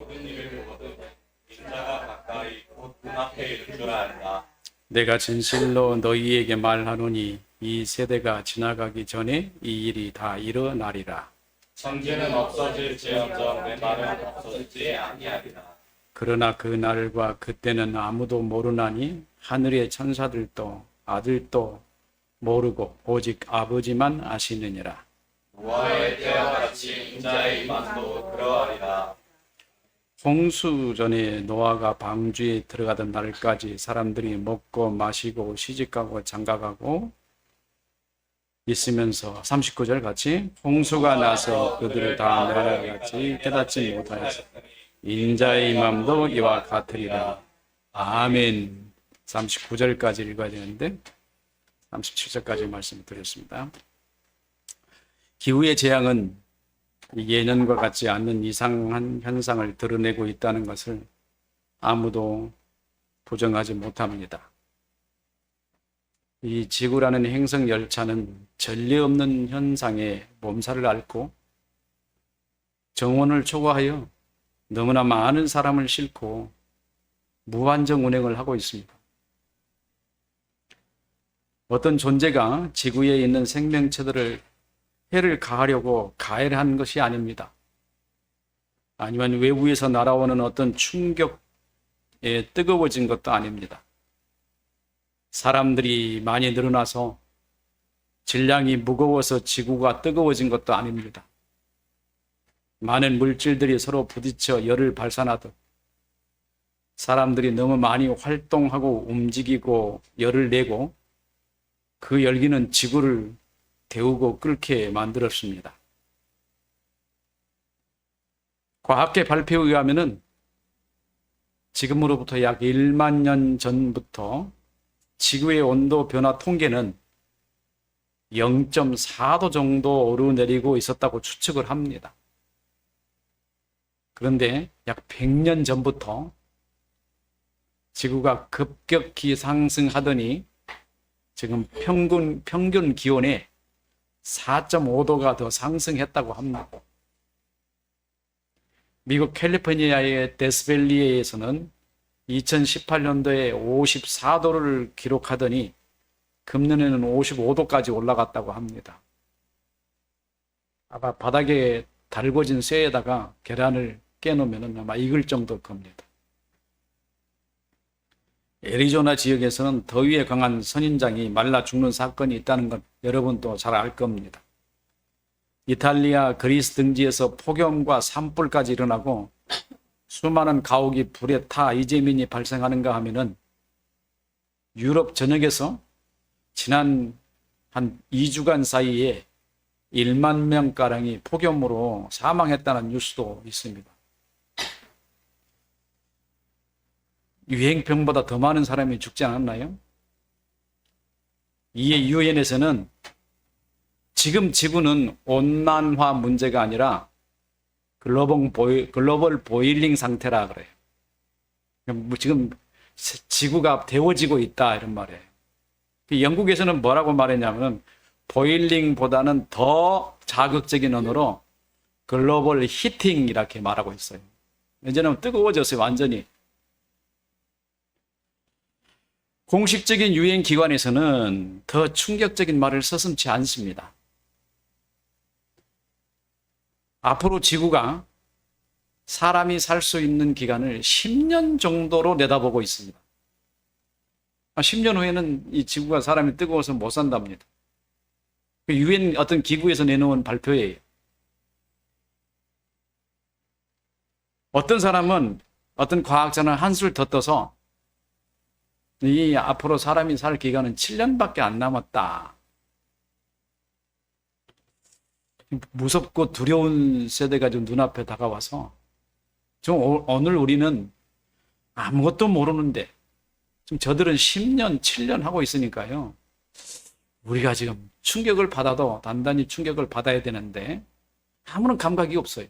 모든 일을 보거든 인자가 가까이 곧 눈앞에 이른 줄 알라. 내가 진실로 너희에게 말하노니 이 세대가 지나가기 전에 이 일이 다 일어나리라. 천지는 없어질지언정 내 말은 없어지지 아니하리라. 그러나 그 날과 그때는 아무도 모르나니 하늘의 천사들도 아들도 모르고 오직 아버지만 아시느니라. 노아의 때와 같이 인자의 임함도 그러하리라. 홍수 전에 노아가 방주에 들어가던 날까지 사람들이 먹고 마시고 시집가고 장가가고 있으면서 39절 같이 홍수가 나서 그들을 다 멸하였지 깨닫지 못하였어. 인자의 임함도 이와 같으리라. 아멘. 39절까지 읽어야 되는데 37절까지 말씀을 드렸습니다. 기후의 재앙은 예년과 같지 않는 이상한 현상을 드러내고 있다는 것을 아무도 부정하지 못합니다. 이 지구라는 행성 열차는 전례 없는 현상에 몸살을 앓고 정원을 초과하여 너무나 많은 사람을 싣고 무한정 운행을 하고 있습니다. 어떤 존재가 지구에 있는 생명체들을 해를 가하려고 가해한 것이 아닙니다. 아니면 외부에서 날아오는 어떤 충격에 뜨거워진 것도 아닙니다. 사람들이 많이 늘어나서 질량이 무거워서 지구가 뜨거워진 것도 아닙니다. 많은 물질들이 서로 부딪혀 열을 발산하듯 사람들이 너무 많이 활동하고 움직이고 열을 내고 그 열기는 지구를 데우고 끓게 만들었습니다. 과학계 발표에 의하면 지금으로부터 약 1만 년 전부터 지구의 온도 변화 통계는 0.4도 정도 오르내리고 있었다고 추측을 합니다. 그런데 약 100년 전부터 지구가 급격히 상승하더니 지금 평균 기온에 4.5도가 더 상승했다고 합니다. 미국 캘리포니아의 데스밸리에서는 2018년도에 54도를 기록하더니 금년에는 55도까지 올라갔다고 합니다. 아마 바닥에 달궈진 쇠에다가 계란을 깨놓으면 아마 익을 정도일 겁니다. 애리조나 지역에서는 더위에 강한 선인장이 말라 죽는 사건이 있다는 것 여러분도 잘 알 겁니다. 이탈리아, 그리스 등지에서 폭염과 산불까지 일어나고 수많은 가옥이 불에 타 이재민이 발생하는가 하면은 유럽 전역에서 지난 한 2주간 사이에 1만 명가량이 폭염으로 사망했다는 뉴스도 있습니다. 유행병보다 더 많은 사람이 죽지 않았나요? 이에 유엔에서는 지금 지구는 온난화 문제가 아니라 글로벌 보일링 상태라 그래요. 지금 지구가 데워지고 있다 이런 말이에요. 영국에서는 뭐라고 말했냐면 보일링보다는 더 자극적인 언어로 글로벌 히팅 이렇게 말하고 있어요. 이제는 뜨거워졌어요, 완전히. 공식적인 유엔 기관에서는 더 충격적인 말을 서슴지 않습니다. 앞으로 지구가 사람이 살 수 있는 기간을 10년 정도로 내다보고 있습니다. 10년 후에는 이 지구가 사람이 뜨거워서 못 산답니다. 유엔 어떤 기구에서 내놓은 발표예요. 어떤 사람은, 어떤 과학자는 한술 더 떠서 이 앞으로 사람이 살 기간은 7년밖에 안 남았다. 무섭고 두려운 세대가 좀 눈앞에 다가와서 오늘 우리는 아무것도 모르는데 지금 저들은 10년, 7년 하고 있으니까요. 우리가 지금 충격을 받아도 단단히 충격을 받아야 되는데 아무런 감각이 없어요.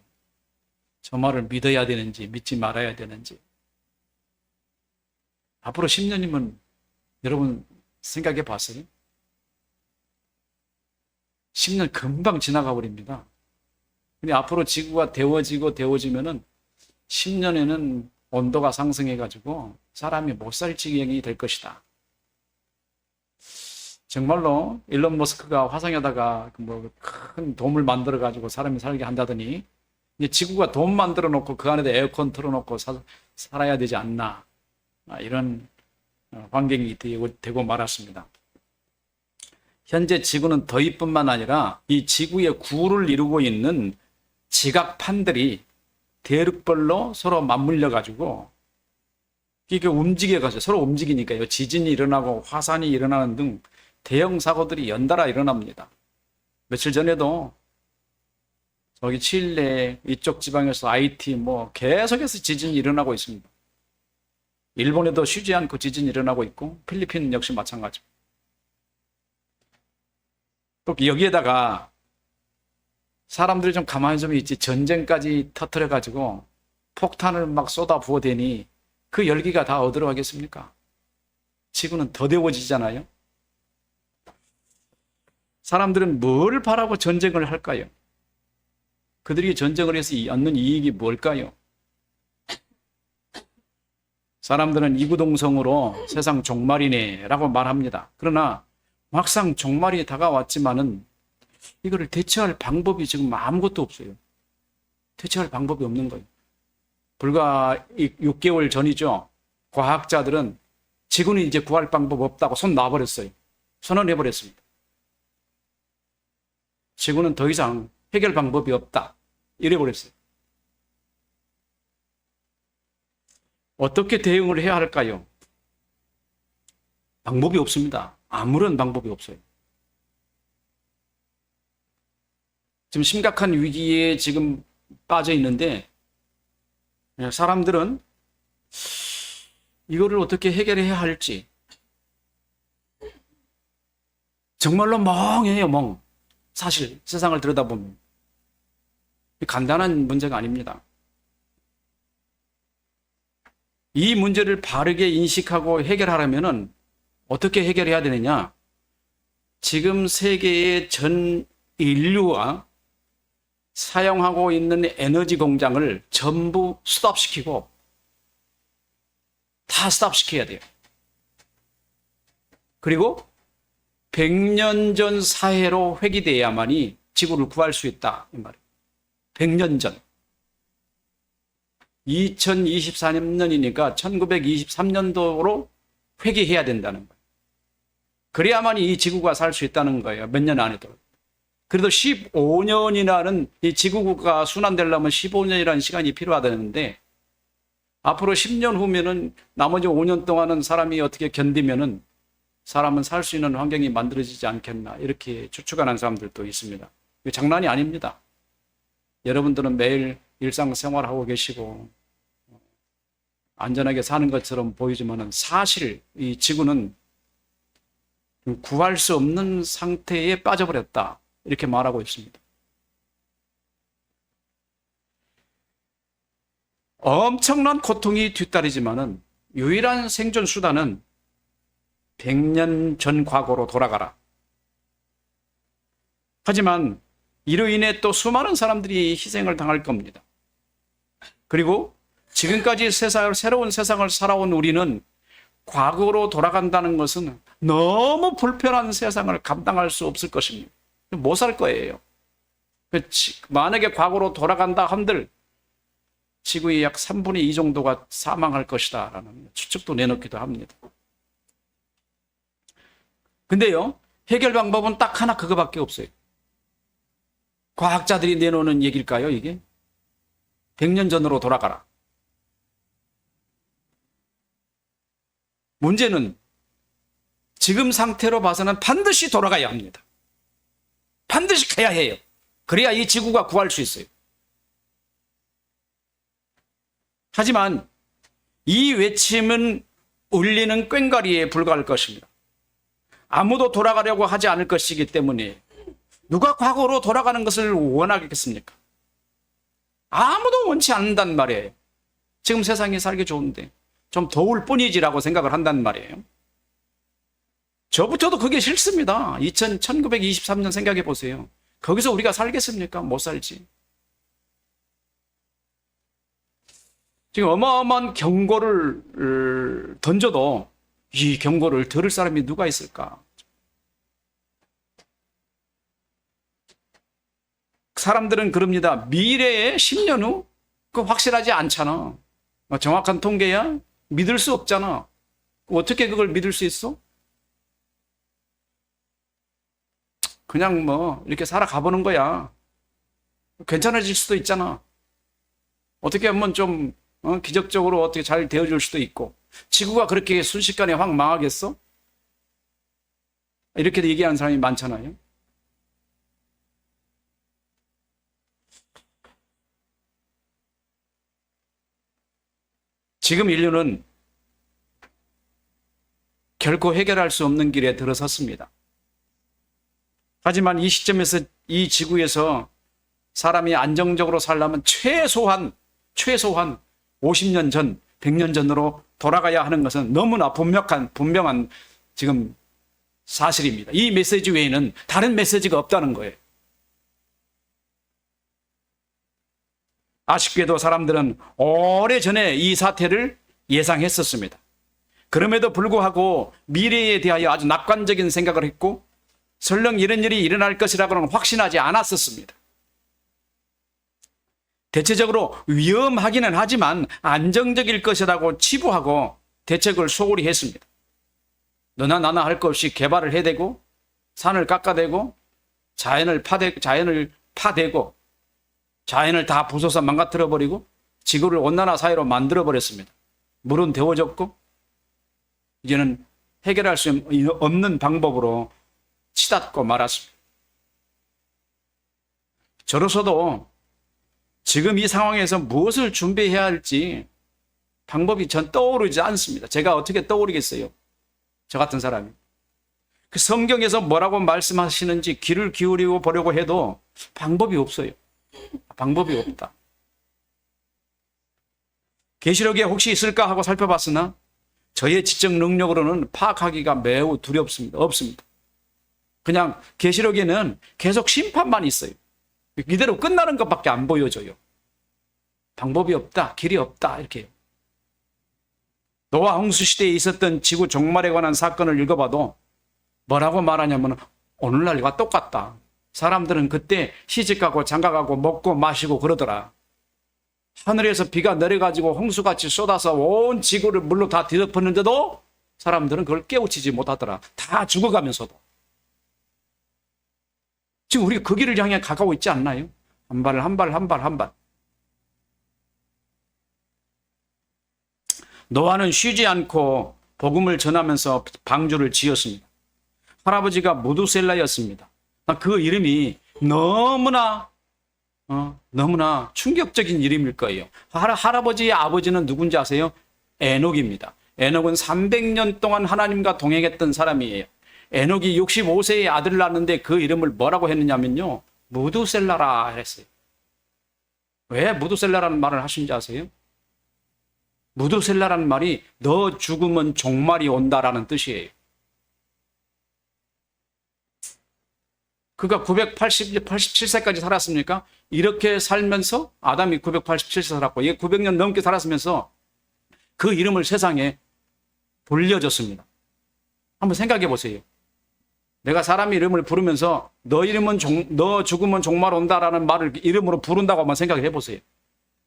저 말을 믿어야 되는지 믿지 말아야 되는지. 앞으로 10년이면 여러분 생각해 봤어요? 10년 금방 지나가 버립니다. 근데 앞으로 지구가 데워지면은 10년에는 온도가 상승해가지고 사람이 못 살 지경이 될 것이다. 정말로 일론 머스크가 화성에다가 뭐 큰 돔을 만들어가지고 사람이 살게 한다더니 이제 지구가 돔 만들어 놓고 그 안에다 에어컨 틀어놓고 살아야 되지 않나. 이런 환경이 되고 말았습니다. 현재 지구는 더위뿐만 아니라 이 지구의 구를 이루고 있는 지각판들이 대륙별로 서로 맞물려 가지고 이게 움직여가지고 서로 움직이니까요. 지진이 일어나고 화산이 일어나는 등 대형 사고들이 연달아 일어납니다. 며칠 전에도 저기 칠레 이쪽 지방에서 IT 뭐 계속해서 지진이 일어나고 있습니다. 일본에도 쉬지 않고 지진이 일어나고 있고 필리핀 역시 마찬가지입니다. 또 여기에다가 사람들이 좀 가만히 좀 있지 전쟁까지 터뜨려 가지고 폭탄을 막 쏟아 부어대니 그 열기가 다 어디로 가겠습니까? 지구는 더 데워지잖아요. 사람들은 뭘 바라고 전쟁을 할까요? 그들이 전쟁을 해서 얻는 이익이 뭘까요? 사람들은 이구동성으로 세상 종말이네 라고 말합니다. 그러나 막상 종말이 다가왔지만은 이거를 대처할 방법이 지금 아무것도 없어요. 대처할 방법이 없는 거예요. 불과 6개월 전이죠. 과학자들은 지구는 이제 구할 방법 없다고 손 놔버렸어요. 선언해버렸습니다. 지구는 더 이상 해결 방법이 없다. 이래버렸어요. 어떻게 대응을 해야 할까요? 방법이 없습니다. 아무런 방법이 없어요. 지금 심각한 위기에 지금 빠져 있는데 사람들은 이거를 어떻게 해결해야 할지 정말로 멍해요, 멍. 사실 세상을 들여다보면 간단한 문제가 아닙니다. 이 문제를 바르게 인식하고 해결하려면 어떻게 해결해야 되느냐? 지금 세계의 전 인류와 사용하고 있는 에너지 공장을 전부 스톱시키고 다 스톱시켜야 돼요. 그리고 100년 전 사회로 회귀돼야만이 지구를 구할 수 있다. 이 말이에요. 100년 전. 2024년이니까 1923년도로 회귀해야 된다는 거예요. 그래야만이 이 지구가 살 수 있다는 거예요. 몇 년 안에도. 그래도 15년이라는 이 지구가 순환되려면 15년이라는 시간이 필요하다는데 앞으로 10년 후면은 나머지 5년 동안은 사람이 어떻게 견디면은 사람은 살 수 있는 환경이 만들어지지 않겠나 이렇게 추측하는 사람들도 있습니다. 이거 장난이 아닙니다. 여러분들은 매일 일상생활하고 계시고 안전하게 사는 것처럼 보이지만은 사실 이 지구는 구할 수 없는 상태에 빠져버렸다. 이렇게 말하고 있습니다. 엄청난 고통이 뒤따르지만은 유일한 생존 수단은 100년 전 과거로 돌아가라. 하지만 이로 인해 또 수많은 사람들이 희생을 당할 겁니다. 그리고 지금까지 새로운 세상을 살아온 우리는 과거로 돌아간다는 것은 너무 불편한 세상을 감당할 수 없을 것입니다. 못 살 거예요. 만약에 과거로 돌아간다 한들 지구의 약 3분의 2 정도가 사망할 것이다 라는 추측도 내놓기도 합니다. 근데요, 해결 방법은 딱 하나 그거밖에 없어요. 과학자들이 내놓는 얘기일까요, 이게? 100년 전으로 돌아가라. 문제는 지금 상태로 봐서는 반드시 돌아가야 합니다. 반드시 가야 해요. 그래야 이 지구가 구할 수 있어요. 하지만 이 외침은 울리는 꽹과리에 불과할 것입니다. 아무도 돌아가려고 하지 않을 것이기 때문에 누가 과거로 돌아가는 것을 원하겠습니까? 아무도 원치 않는단 말이에요. 지금 세상이 살기 좋은데 좀 더울 뿐이지라고 생각을 한단 말이에요. 저부터도 그게 싫습니다. 1923년 생각해 보세요. 거기서 우리가 살겠습니까? 못 살지. 지금 어마어마한 경고를 던져도 이 경고를 들을 사람이 누가 있을까? 사람들은 그럽니다. 미래에 10년 후? 그거 확실하지 않잖아. 정확한 통계야? 믿을 수 없잖아. 어떻게 그걸 믿을 수 있어? 그냥 뭐 이렇게 살아가 보는 거야. 괜찮아질 수도 있잖아. 어떻게 하면 좀 기적적으로 어떻게 잘 되어줄 수도 있고. 지구가 그렇게 순식간에 확 망하겠어? 이렇게 얘기하는 사람이 많잖아요. 지금 인류는 결코 해결할 수 없는 길에 들어섰습니다. 하지만 이 시점에서 이 지구에서 사람이 안정적으로 살려면 최소한 50년 전, 100년 전으로 돌아가야 하는 것은 너무나 분명한 지금 사실입니다. 이 메시지 외에는 다른 메시지가 없다는 거예요. 아쉽게도 사람들은 오래전에 이 사태를 예상했었습니다. 그럼에도 불구하고 미래에 대하여 아주 낙관적인 생각을 했고 설령 이런 일이 일어날 것이라고는 확신하지 않았었습니다. 대체적으로 위험하기는 하지만 안정적일 것이라고 치부하고 대책을 소홀히 했습니다. 너나 나나 할 것 없이 개발을 해대고 산을 깎아대고 자연을 파대고 자연을 다 부숴서 망가뜨려버리고 지구를 온난화 사회로 만들어버렸습니다. 물은 데워졌고 이제는 해결할 수 없는 방법으로 치닫고 말았습니다. 저로서도 지금 이 상황에서 무엇을 준비해야 할지 방법이 전 떠오르지 않습니다. 제가 어떻게 떠오르겠어요? 저 같은 사람이. 그 성경에서 뭐라고 말씀하시는지 귀를 기울이고 보려고 해도 방법이 없어요. 방법이 없다. 계시록에 혹시 있을까 하고 살펴봤으나 저의 지적 능력으로는 파악하기가 매우 없습니다. 그냥 계시록에는 계속 심판만 있어요. 이대로 끝나는 것밖에 안 보여줘요. 방법이 없다, 길이 없다 이렇게요. 노아 홍수 시대에 있었던 지구 종말에 관한 사건을 읽어봐도 뭐라고 말하냐면 오늘날과 똑같다. 사람들은 그때 시집가고 장가가고 먹고 마시고 그러더라. 하늘에서 비가 내려가지고 홍수같이 쏟아서 온 지구를 물로 다 뒤덮었는데도 사람들은 그걸 깨우치지 못하더라. 다 죽어가면서도. 지금 우리가 그 길을 향해 가까워 있지 않나요? 한 발. 노아는 쉬지 않고 복음을 전하면서 방주를 지었습니다. 할아버지가 무두셀라였습니다. 그 이름이 너무나 충격적인 이름일 거예요. 할아버지의 아버지는 누군지 아세요? 에녹입니다. 에녹은 300년 동안 하나님과 동행했던 사람이에요. 에녹이 65세에 아들을 낳았는데 그 이름을 뭐라고 했느냐면요. 무두셀라라 했어요. 왜 무두셀라라는 말을 하신지 아세요? 무두셀라라는 말이 너 죽으면 종말이 온다라는 뜻이에요. 그가 987세까지 살았습니까? 이렇게 살면서 아담이 987세 살았고 얘 900년 넘게 살았으면서 그 이름을 세상에 돌려줬습니다. 한번 생각해 보세요. 내가 사람 이름을 부르면서 너 죽으면 종말 온다라는 말을 이름으로 부른다고 한번 생각을 해보세요.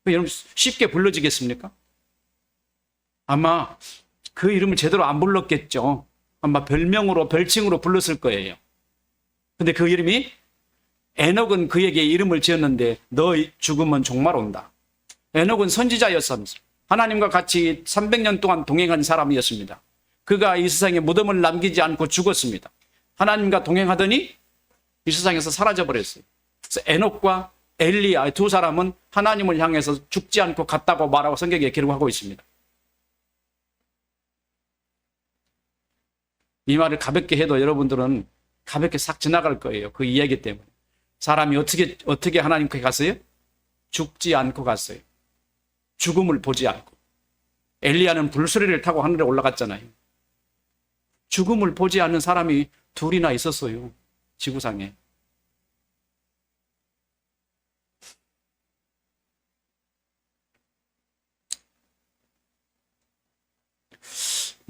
그 이름 쉽게 불러지겠습니까? 아마 그 이름을 제대로 안 불렀겠죠. 아마 별칭으로 불렀을 거예요. 근데 그 이름이 에녹은 그에게 이름을 지었는데 너 죽으면 종말 온다. 에녹은 선지자였습니다. 하나님과 같이 300년 동안 동행한 사람이었습니다. 그가 이 세상에 무덤을 남기지 않고 죽었습니다. 하나님과 동행하더니 이 세상에서 사라져버렸어요. 그래서 에녹과 엘리야 두 사람은 하나님을 향해서 죽지 않고 갔다고 말하고 성경에 기록하고 있습니다. 이 말을 가볍게 해도 여러분들은 가볍게 싹 지나갈 거예요. 그 이야기 때문에. 사람이 어떻게 하나님께 갔어요? 죽지 않고 갔어요. 죽음을 보지 않고. 엘리야는 불수레를 타고 하늘에 올라갔잖아요. 죽음을 보지 않는 사람이 둘이나 있었어요. 지구상에.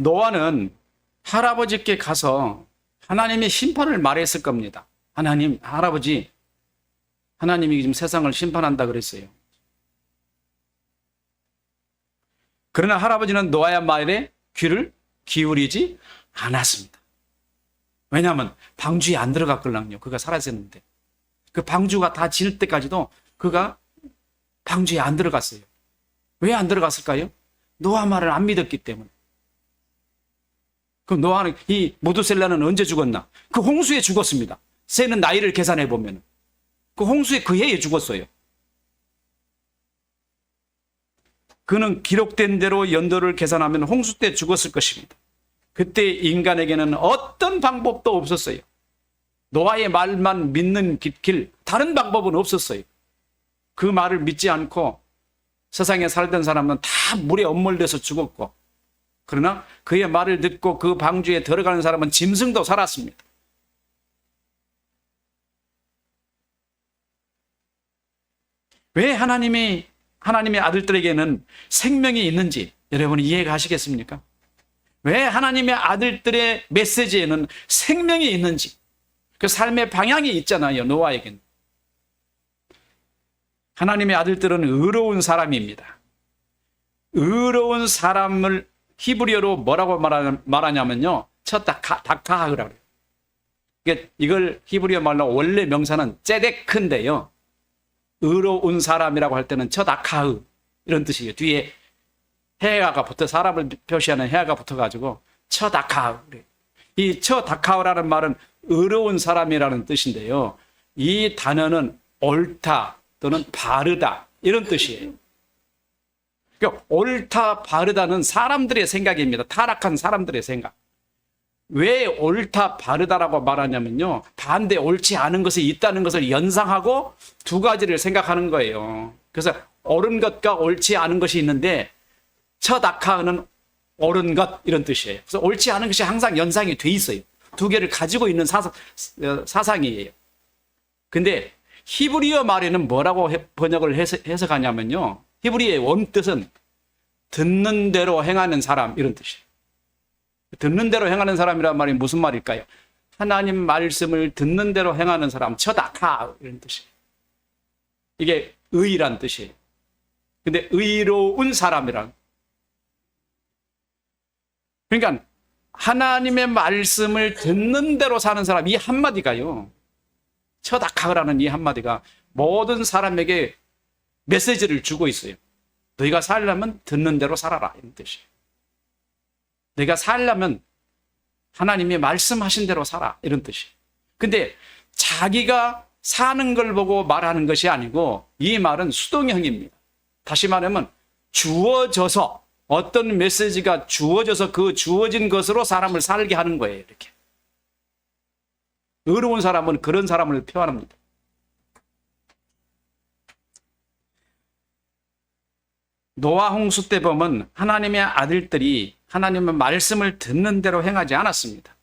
노아는 할아버지께 가서 하나님의 심판을 말했을 겁니다. 하나님, 할아버지, 하나님이 지금 세상을 심판한다 그랬어요. 그러나 할아버지는 노아의 말에 귀를 기울이지 않았습니다. 왜냐하면 방주에 안 들어갔거든요. 그가 살았었는데. 그 방주가 다 질 때까지도 그가 방주에 안 들어갔어요. 왜 안 들어갔을까요? 노아 말을 안 믿었기 때문에. 그럼 노아는, 이 모두셀라는 언제 죽었나? 그 홍수에 죽었습니다. 새는 나이를 계산해 보면 그 홍수에 그 해에 죽었어요. 그는 기록된 대로 연도를 계산하면 홍수 때 죽었을 것입니다. 그때 인간에게는 어떤 방법도 없었어요. 노아의 말만 믿는 길, 다른 방법은 없었어요. 그 말을 믿지 않고 세상에 살던 사람은 다 물에 엄몰돼서 죽었고, 그러나 그의 말을 듣고 그 방주에 들어가는 사람은 짐승도 살았습니다. 왜 하나님의 아들들에게는 생명이 있는지 여러분 이해가 하시겠습니까? 왜 하나님의 아들들의 메시지에는 생명이 있는지, 그 삶의 방향이 있잖아요. 노아에게는. 하나님의 아들들은 의로운 사람입니다. 의로운 사람을 히브리어로 뭐라고 말하냐면요, 다카하라고 해요. 이걸 히브리어 말로 원래 명사는 ጼ데크인데요, 의로운 사람이라고 할 때는 다카흐 이런 뜻이에요. 뒤에 해아가 붙어, 사람을 표시하는 해아가 붙어가지고 다카흐. 이 다카흐라는 말은 의로운 사람이라는 뜻인데요, 이 단어는 옳다 또는 바르다 이런 뜻이에요. 그러니까 옳다 바르다는 사람들의 생각입니다. 타락한 사람들의 생각. 왜 옳다 바르다라고 말하냐면요, 반대 옳지 않은 것이 있다는 것을 연상하고 두 가지를 생각하는 거예요. 그래서 옳은 것과 옳지 않은 것이 있는데 다카흐는 옳은 것 이런 뜻이에요. 그래서 옳지 않은 것이 항상 연상이 돼 있어요. 두 개를 가지고 있는 사상이에요. 근데 히브리어 말에는 뭐라고 번역을 해석하냐면요, 히브리어의 원뜻은 듣는 대로 행하는 사람 이런 뜻이에요. 듣는 대로 행하는 사람이란 말이 무슨 말일까요? 하나님 말씀을 듣는 대로 행하는 사람, 다카 이런 뜻이에요. 이게 의란 뜻이에요. 근데 의로운 사람이란, 그러니까 하나님의 말씀을 듣는 대로 사는 사람, 이 한마디가요, 다카라는 이 한마디가 모든 사람에게 메시지를 주고 있어요. 너희가 살려면 듣는 대로 살아라 이런 뜻이에요. 내가 살려면 하나님이 말씀하신 대로 살아 이런 뜻이에요. 근데 자기가 사는 걸 보고 말하는 것이 아니고 이 말은 수동형입니다. 다시 말하면 주어져서, 어떤 메시지가 주어져서 그 주어진 것으로 사람을 살게 하는 거예요. 이렇게. 의로운 사람은 그런 사람을 표현합니다. 노아 홍수 때 보면 하나님의 아들들이 하나님의 말씀을 듣는 대로 행하지 않았습니다.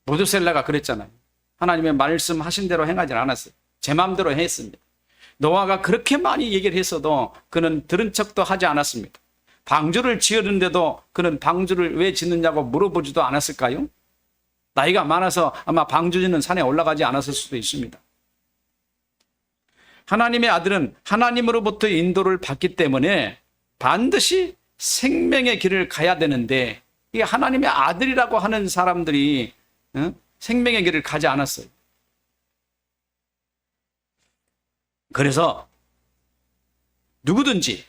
모두셀라가 그랬잖아요. 하나님의 말씀하신 대로 행하지 않았어요. 제 마음대로 했습니다. 노아가 그렇게 많이 얘기를 했어도 그는 들은 척도 하지 않았습니다. 방주를 지었는데도 그는 방주를 왜 짓느냐고 물어보지도 않았을까요? 나이가 많아서 아마 방주 짓는 산에 올라가지 않았을 수도 있습니다. 하나님의 아들은 하나님으로부터 인도를 받기 때문에 반드시 생명의 길을 가야 되는데, 이 하나님의 아들이라고 하는 사람들이 생명의 길을 가지 않았어요. 그래서 누구든지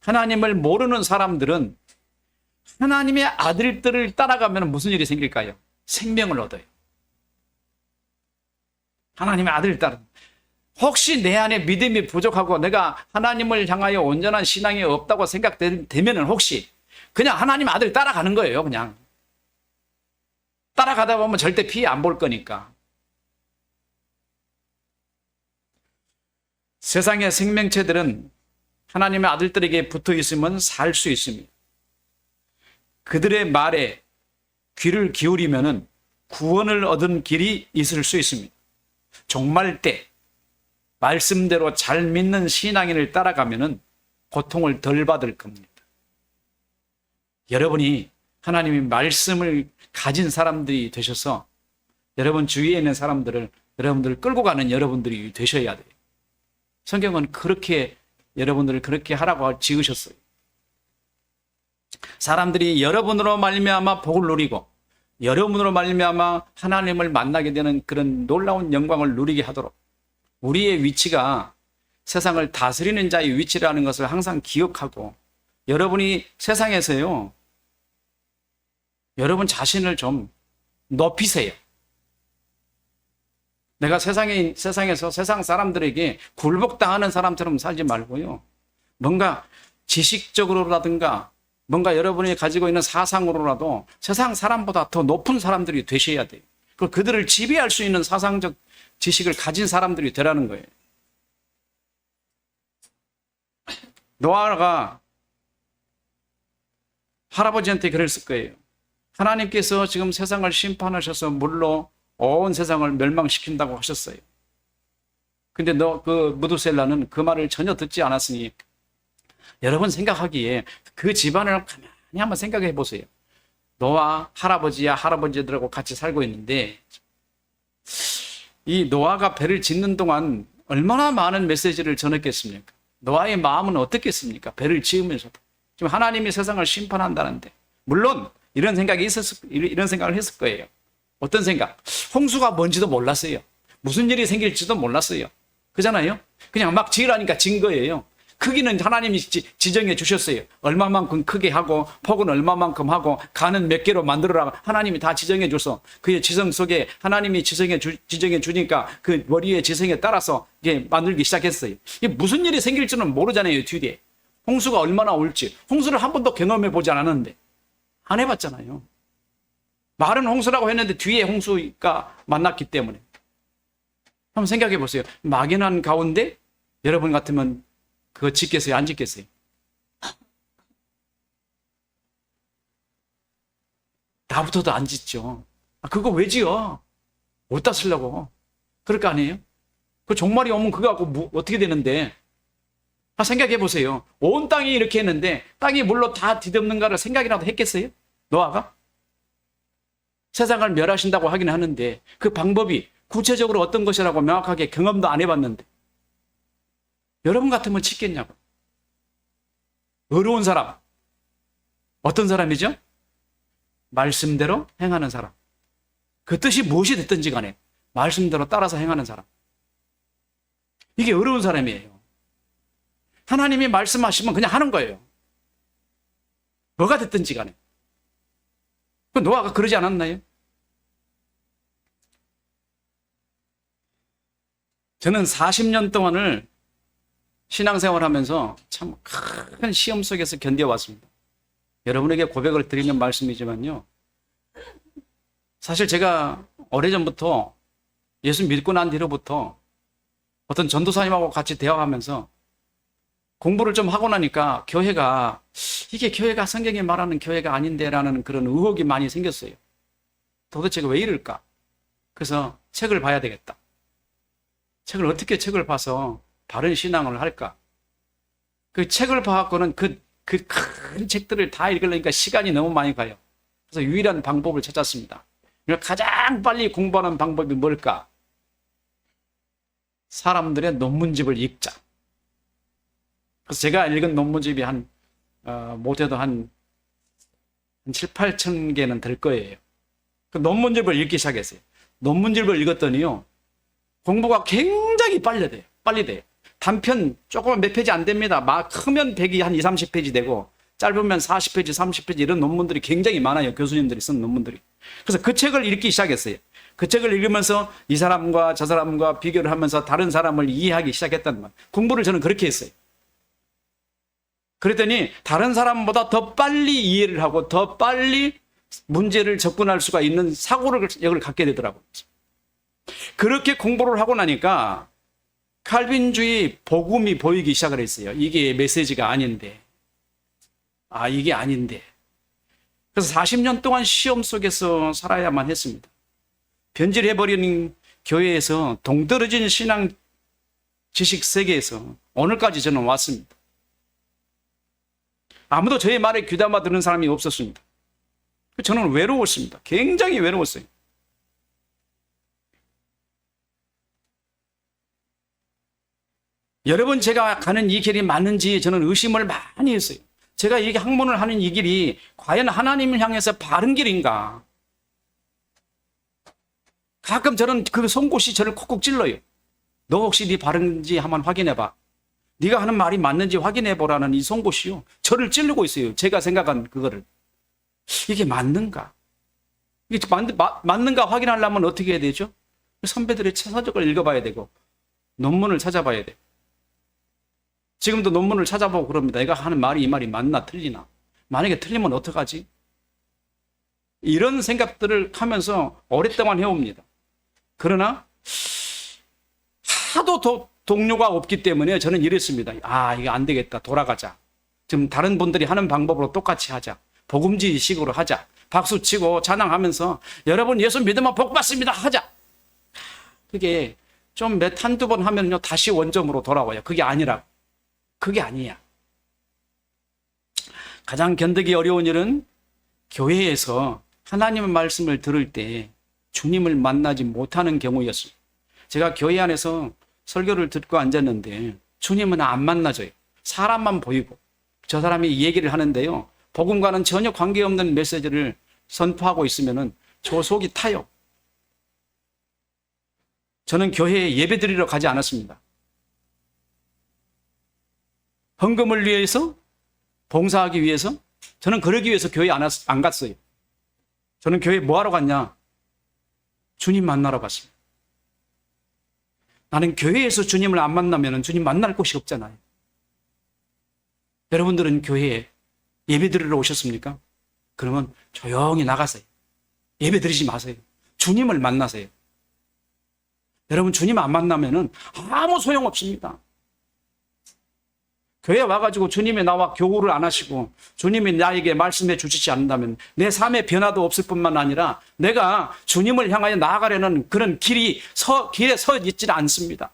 하나님을 모르는 사람들은 하나님의 아들들을 따라가면 무슨 일이 생길까요? 생명을 얻어요. 하나님의 아들을 따라. 혹시 내 안에 믿음이 부족하고 내가 하나님을 향하여 온전한 신앙이 없다고 생각되면 혹시 그냥 하나님 아들 따라가는 거예요. 그냥 따라가다 보면 절대 피해 안 볼 거니까. 세상의 생명체들은 하나님의 아들들에게 붙어 있으면 살 수 있습니다. 그들의 말에 귀를 기울이면 구원을 얻은 길이 있을 수 있습니다. 종말 때 말씀대로 잘 믿는 신앙인을 따라가면 고통을 덜 받을 겁니다. 여러분이 하나님의 말씀을 가진 사람들이 되셔서 여러분 주위에 있는 사람들을 여러분들을 끌고 가는 여러분들이 되셔야 돼요. 성경은 그렇게 여러분들을 그렇게 하라고 지으셨어요. 사람들이 여러분으로 말미암아 복을 누리고 여러분으로 말미암아 하나님을 만나게 되는 그런 놀라운 영광을 누리게 하도록 우리의 위치가 세상을 다스리는 자의 위치라는 것을 항상 기억하고 여러분이 세상에서요, 여러분 자신을 좀 높이세요. 내가 세상에서 세상 사람들에게 굴복당하는 사람처럼 살지 말고요. 뭔가 지식적으로라든가 뭔가 여러분이 가지고 있는 사상으로라도 세상 사람보다 더 높은 사람들이 되셔야 돼요. 그들을 지배할 수 있는 사상적 지식을 가진 사람들이 되라는 거예요. 노아가 할아버지한테 그랬을 거예요. 하나님께서 지금 세상을 심판하셔서 물로 온 세상을 멸망시킨다고 하셨어요. 근데 그 무두셀라는 그 말을 전혀 듣지 않았으니 여러분 생각하기에 그 집안을 가만히 한번 생각해 보세요. 노아 할아버지야 할아버지들하고 같이 살고 있는데 이 노아가 배를 짓는 동안 얼마나 많은 메시지를 전했겠습니까? 노아의 마음은 어떻겠습니까? 배를 지으면서도 지금 하나님이 세상을 심판한다는데 물론 이런 생각을 했을 거예요. 어떤 생각? 홍수가 뭔지도 몰랐어요. 무슨 일이 생길지도 몰랐어요. 그잖아요. 그냥 막 지으라니까 진 거예요. 크기는 하나님이 지정해 주셨어요. 얼마만큼 크게 하고 폭은 얼마만큼 하고 간은 몇 개로 만들어라 하나님이 다 지정해 줘서 그의 지성 속에 하나님이 지정해 주니까 그 머리의 지성에 따라서 이게 만들기 시작했어요. 이게 무슨 일이 생길지는 모르잖아요. 뒤에 홍수가 얼마나 올지 홍수를 한 번도 경험해 보지 않았는데 안 해봤잖아요. 말은 홍수라고 했는데 뒤에 홍수가 만났기 때문에 한번 생각해 보세요. 막연한 가운데 여러분 같으면 그거 짓겠어요? 안 짓겠어요? 나부터도 안 짓죠. 그거 왜 지어? 어디다 쓰려고? 그럴 거 아니에요? 그 종말이 오면 그거 갖고 어떻게 되는데? 생각해 보세요. 온 땅이 이렇게 했는데 땅이 물로 다 뒤덮는가를 생각이라도 했겠어요? 노아가? 세상을 멸하신다고 하긴 하는데 그 방법이 구체적으로 어떤 것이라고 명확하게 경험도 안 해봤는데 여러분 같으면 짓겠냐고. 어려운 사람. 어떤 사람이죠? 말씀대로 행하는 사람. 그 뜻이 무엇이 됐든지 간에 말씀대로 따라서 행하는 사람. 이게 어려운 사람이에요. 하나님이 말씀하시면 그냥 하는 거예요. 뭐가 됐든지 간에. 그 노아가 그러지 않았나요? 저는 40년 동안을 신앙생활하면서 참 큰 시험 속에서 견뎌왔습니다. 여러분에게 고백을 드리는 말씀이지만요. 사실 제가 오래전부터 예수 믿고 난 뒤로부터 어떤 전도사님하고 같이 대화하면서 공부를 좀 하고 나니까 이게 교회가 성경이 말하는 교회가 아닌데라는 그런 의혹이 많이 생겼어요. 도대체 왜 이럴까? 그래서 책을 봐야 되겠다. 어떻게 책을 봐서 바른 신앙을 할까? 그 책을 봐갖고는 그 큰 책들을 다 읽으려니까 시간이 너무 많이 가요. 그래서 유일한 방법을 찾았습니다. 가장 빨리 공부하는 방법이 뭘까? 사람들의 논문집을 읽자. 그래서 제가 읽은 논문집이 못해도 한 7, 8천 개는 될 거예요. 그 논문집을 읽기 시작했어요. 논문집을 읽었더니요. 공부가 굉장히 빨리 돼요. 단편 조금 몇 페이지 안 됩니다. 막 크면 100이 한 20, 30페이지 되고 짧으면 40페이지, 30페이지 이런 논문들이 굉장히 많아요. 교수님들이 쓴 논문들이. 그래서 그 책을 읽기 시작했어요. 그 책을 읽으면서 이 사람과 저 사람과 비교를 하면서 다른 사람을 이해하기 시작했단 말이에요. 공부를 저는 그렇게 했어요. 그랬더니 다른 사람보다 더 빨리 이해를 하고 더 빨리 문제를 접근할 수가 있는 사고력을 갖게 되더라고요. 그렇게 공부를 하고 나니까 칼빈주의 복음이 보이기 시작을 했어요. 이게 메시지가 아닌데. 이게 아닌데. 그래서 40년 동안 시험 속에서 살아야만 했습니다. 변질해버린 교회에서 동떨어진 신앙 지식 세계에서 오늘까지 저는 왔습니다. 아무도 저의 말에 귀담아 듣는 사람이 없었습니다. 저는 외로웠습니다. 굉장히 외로웠어요. 여러 번 제가 가는 이 길이 맞는지 저는 의심을 많이 했어요. 제가 이게 학문을 하는 이 길이 과연 하나님을 향해서 바른 길인가? 가끔 저는 그 송곳이 저를 콕콕 찔러요. 너 혹시 네 바른지 한번 확인해봐. 네가 하는 말이 맞는지 확인해보라는 이 송곳이요. 저를 찌르고 있어요. 제가 생각한 그거를. 이게 맞는가? 이게 맞는가 확인하려면 어떻게 해야 되죠? 선배들의 서적을 읽어봐야 되고 논문을 찾아봐야 돼. 지금도 논문을 찾아보고 그럽니다. 내가 하는 말이 이 말이 맞나 틀리나. 만약에 틀리면 어떡하지? 이런 생각들을 하면서 오랫동안 해옵니다. 그러나 하도 동료가 없기 때문에 저는 이랬습니다. 아, 이거 안 되겠다. 돌아가자. 지금 다른 분들이 하는 방법으로 똑같이 하자. 복음지식으로 하자. 박수치고 찬양하면서 여러분 예수 믿으면 복 받습니다. 하자. 그게 좀 한두 번 하면요 다시 원점으로 돌아와요. 그게 아니라. 그게 아니야. 가장 견디기 어려운 일은 교회에서 하나님의 말씀을 들을 때 주님을 만나지 못하는 경우였습니다. 제가 교회 안에서 설교를 듣고 앉았는데 주님은 안 만나져요. 사람만 보이고 저 사람이 얘기를 하는데요. 복음과는 전혀 관계없는 메시지를 선포하고 있으면 저 속이 타요. 저는 교회에 예배 드리러 가지 않았습니다. 헌금을 위해서, 봉사하기 위해서, 저는 그러기 위해서 교회 안 갔어요. 저는 교회 뭐 하러 갔냐? 주님 만나러 갔습니다. 나는 교회에서 주님을 안 만나면 주님 만날 곳이 없잖아요. 여러분들은 교회에 예배 드리러 오셨습니까? 그러면 조용히 나가세요. 예배 드리지 마세요. 주님을 만나세요. 여러분 주님 안 만나면 아무 소용 없습니다. 교회 와가지고 주님이 나와 교우를 안 하시고 주님이 나에게 말씀해 주시지 않는다면 내 삶의 변화도 없을 뿐만 아니라 내가 주님을 향하여 나아가려는 그런 길에 서 있지는 않습니다.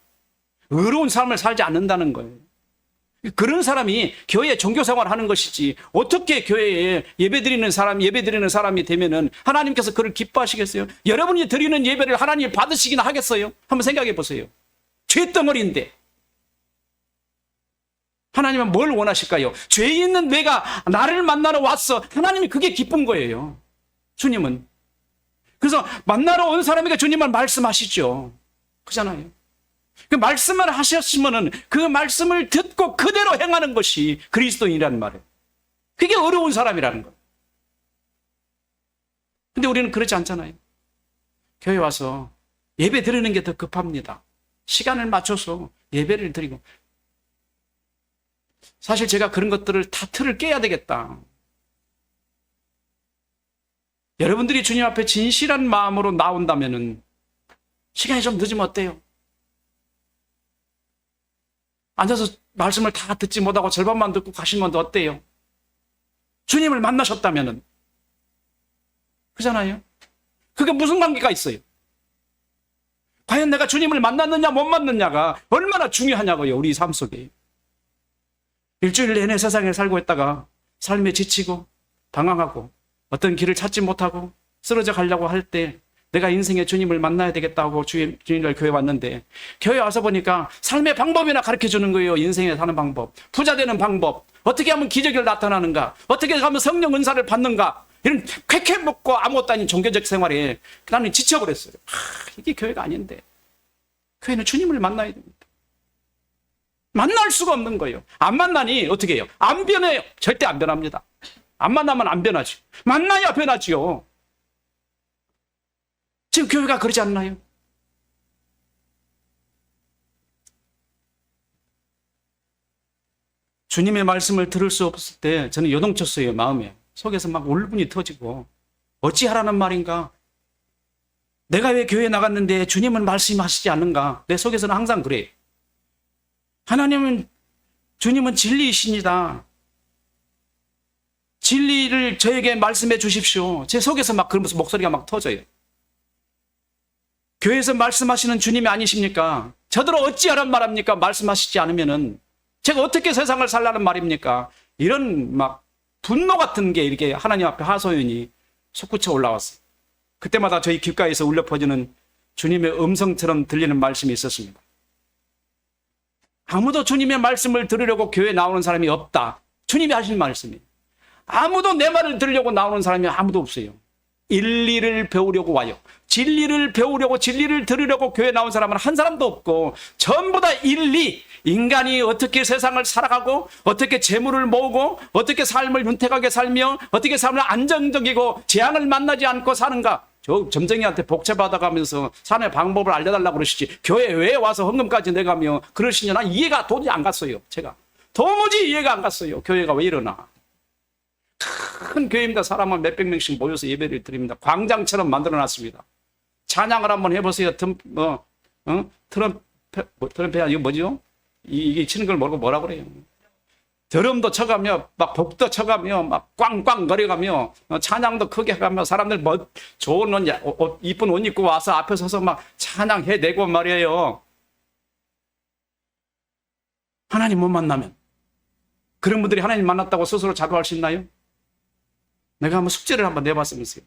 의로운 삶을 살지 않는다는 거예요. 그런 사람이 교회에 종교생활을 하는 것이지 어떻게 교회에 예배드리는 사람이 되면은 하나님께서 그를 기뻐하시겠어요? 여러분이 드리는 예배를 하나님이 받으시기나 하겠어요? 한번 생각해 보세요. 죄덩어리인데 하나님은 뭘 원하실까요? 죄 있는 내가 나를 만나러 왔어. 하나님이 그게 기쁜 거예요. 주님은. 그래서 만나러 온 사람에게 주님은 말씀하시죠. 그잖아요. 그 말씀을 하셨으면은 그 말씀을 듣고 그대로 행하는 것이 그리스도인이라는 말이에요. 그게 어려운 사람이라는 거예요. 근데 우리는 그렇지 않잖아요. 교회 와서 예배 드리는 게 더 급합니다. 시간을 맞춰서 예배를 드리고. 사실 제가 그런 것들을 다 틀을 깨야 되겠다. 여러분들이 주님 앞에 진실한 마음으로 나온다면은 시간이 좀 늦으면 어때요? 앉아서 말씀을 다 듣지 못하고 절반만 듣고 가시면 어때요? 주님을 만나셨다면은. 그잖아요. 그게 무슨 관계가 있어요? 과연 내가 주님을 만났느냐 못 만났느냐가 얼마나 중요하냐고요. 우리 삶 속에. 일주일 내내 세상에 살고 있다가 삶에 지치고 방황하고 어떤 길을 찾지 못하고 쓰러져 가려고 할 때 내가 인생에 주님을 만나야 되겠다고 주님을 교회 왔는데 교회 와서 보니까 삶의 방법이나 가르쳐 주는 거예요. 인생에 사는 방법, 부자 되는 방법, 어떻게 하면 기적이 나타나는가, 어떻게 하면 성령 은사를 받는가, 이런 쾌쾌 먹고 아무것도 아닌 종교적 생활에 나는 지쳐버렸어요. 이게 교회가 아닌데. 교회는 주님을 만나야 됩니다. 만날 수가 없는 거예요. 안 만나니 어떻게 해요? 안 변해요. 절대 안 변합니다. 안 만나면 안 변하지. 만나야 변하지요. 지금 교회가 그러지 않나요? 주님의 말씀을 들을 수 없을 때 저는 요동쳤어요. 마음에. 속에서 막 울분이 터지고 어찌하라는 말인가? 내가 왜 교회에 나갔는데 주님은 말씀하시지 않는가? 내 속에서는 항상 그래요. 주님은 진리이십니다. 진리를 저에게 말씀해 주십시오. 제 속에서 막 그러면서 목소리가 막 터져요. 교회에서 말씀하시는 주님이 아니십니까? 저더러 어찌하란 말합니까? 말씀하시지 않으면은 제가 어떻게 세상을 살라는 말입니까? 이런 막 분노 같은 게 이렇게 하나님 앞에 하소연이 솟구쳐 올라왔어요. 그때마다 저희 귓가에서 울려 퍼지는 주님의 음성처럼 들리는 말씀이 있었습니다. 아무도 주님의 말씀을 들으려고 교회에 나오는 사람이 없다. 주님이 하신 말씀이에요. 아무도 내 말을 들으려고 나오는 사람이 아무도 없어요. 인리를 배우려고 와요. 진리를 배우려고, 진리를 들으려고 교회에 나온 사람은 한 사람도 없고, 전부 다 인리, 인간이 어떻게 세상을 살아가고, 어떻게 재물을 모으고, 어떻게 삶을 윤택하게 살며, 어떻게 삶을 안정적이고 재앙을 만나지 않고 사는가. 저 점쟁이한테 복잡하다가면서 사는 방법을 알려달라고 그러시지, 교회에 왜 와서 헌금까지 내가며 그러시냐. 난 이해가 도저히 안 갔어요. 제가 도무지 이해가 안 갔어요. 교회가 왜 이러나. 큰 교회입니다. 사람 한 몇백 명씩 모여서 예배를 드립니다. 광장처럼 만들어놨습니다. 찬양을 한번 해보세요. 트럼펫, 이거 뭐죠? 이게 치는 걸 모르고 뭐라 그래요? 드럼도 쳐가며, 막 복도 쳐가며, 막 꽝꽝 거려가며, 찬양도 크게 해가며, 사람들 뭐, 좋은 옷, 이쁜 옷 입고 와서 앞에 서서 막 찬양해내고 말이에요. 하나님 못 만나면, 그런 분들이 하나님 만났다고 스스로 자부할 수 있나요? 내가 한번 숙제를 한번 내봤으면서요.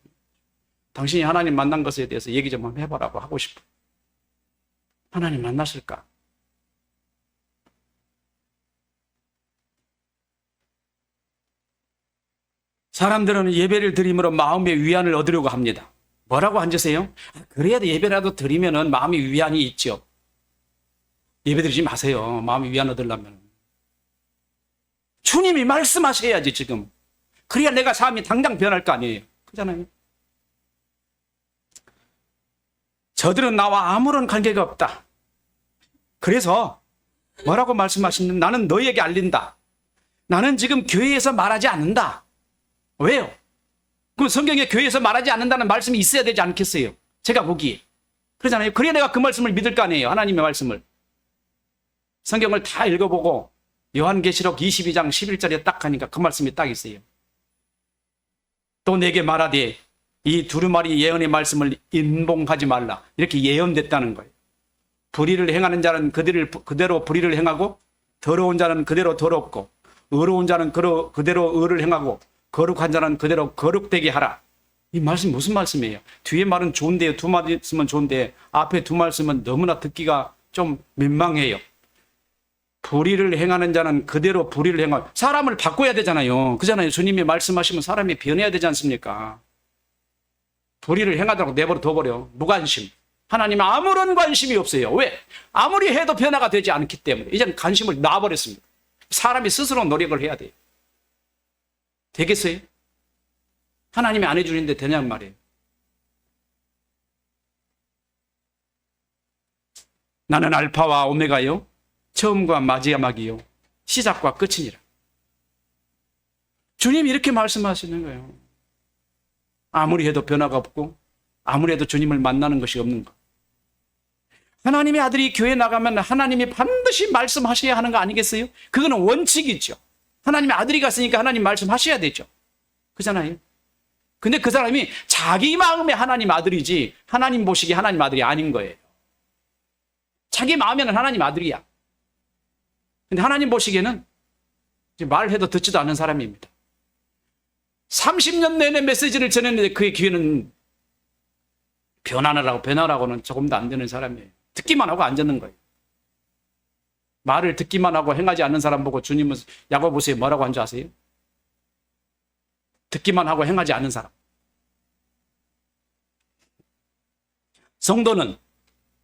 당신이 하나님 만난 것에 대해서 얘기 좀 한번 해보라고 하고 싶어. 하나님 만났을까? 사람들은 예배를 드림으로 마음의 위안을 얻으려고 합니다. 뭐라고 앉으세요? 그래야도 예배라도 드리면은 마음의 위안이 있죠. 예배 드리지 마세요. 마음의 위안 얻으려면. 주님이 말씀하셔야지 지금. 그래야 내가 삶이 당장 변할 거 아니에요. 그렇잖아요. 저들은 나와 아무런 관계가 없다. 그래서 뭐라고 말씀하시는, 나는 너희에게 알린다. 나는 지금 교회에서 말하지 않는다. 왜요? 그럼 성경에 교회에서 말하지 않는다는 말씀이 있어야 되지 않겠어요? 제가 보기에. 그러잖아요. 그래야 내가 그 말씀을 믿을 거 아니에요. 하나님의 말씀을. 성경을 다 읽어보고 요한계시록 22장 11절에 딱 하니까 그 말씀이 딱 있어요. 또 내게 말하되 이 두루마리 예언의 말씀을 인봉하지 말라. 이렇게 예언됐다는 거예요. 불의를 행하는 자는 그대로 불의를 행하고, 더러운 자는 그대로 더럽고, 의로운 자는 그대로 의를 행하고, 거룩한 자는 그대로 거룩되게 하라. 이 말씀 무슨 말씀이에요? 뒤에 말은 좋은데요. 두 말씀은 좋은데 앞에 두 말씀은 너무나 듣기가 좀 민망해요. 불의를 행하는 자는 그대로 불의를 행하고, 사람을 바꿔야 되잖아요. 그잖아요. 주님이 말씀하시면 사람이 변해야 되지 않습니까? 불의를 행하도록 내버려 둬버려. 무관심. 하나님은 아무런 관심이 없어요. 왜? 아무리 해도 변화가 되지 않기 때문에 이제는 관심을 놔버렸습니다. 사람이 스스로 노력을 해야 돼요. 되겠어요? 하나님이 안 해주는데 되냐는 말이에요. 나는 알파와 오메가요, 처음과 마지막이요, 시작과 끝이니라. 주님이 이렇게 말씀하시는 거예요. 아무리 해도 변화가 없고, 아무리 해도 주님을 만나는 것이 없는 것. 하나님의 아들이 교회에 나가면 하나님이 반드시 말씀하셔야 하는 거 아니겠어요? 그거는 원칙이죠. 하나님의 아들이 갔으니까 하나님 말씀하셔야 되죠. 그잖아요. 근데 그 사람이 자기 마음에 하나님 아들이지, 하나님 보시기에 하나님 아들이 아닌 거예요. 자기 마음에는 하나님 아들이야. 근데 하나님 보시기에는 말해도 듣지도 않는 사람입니다. 30년 내내 메시지를 전했는데 그의 귀에는 변화라고는 조금도 안 되는 사람이에요. 듣기만 하고 앉는 거예요. 말을 듣기만 하고 행하지 않는 사람 보고 주님은 야고보서에 뭐라고 한 줄 아세요? 듣기만 하고 행하지 않는 사람. 성도는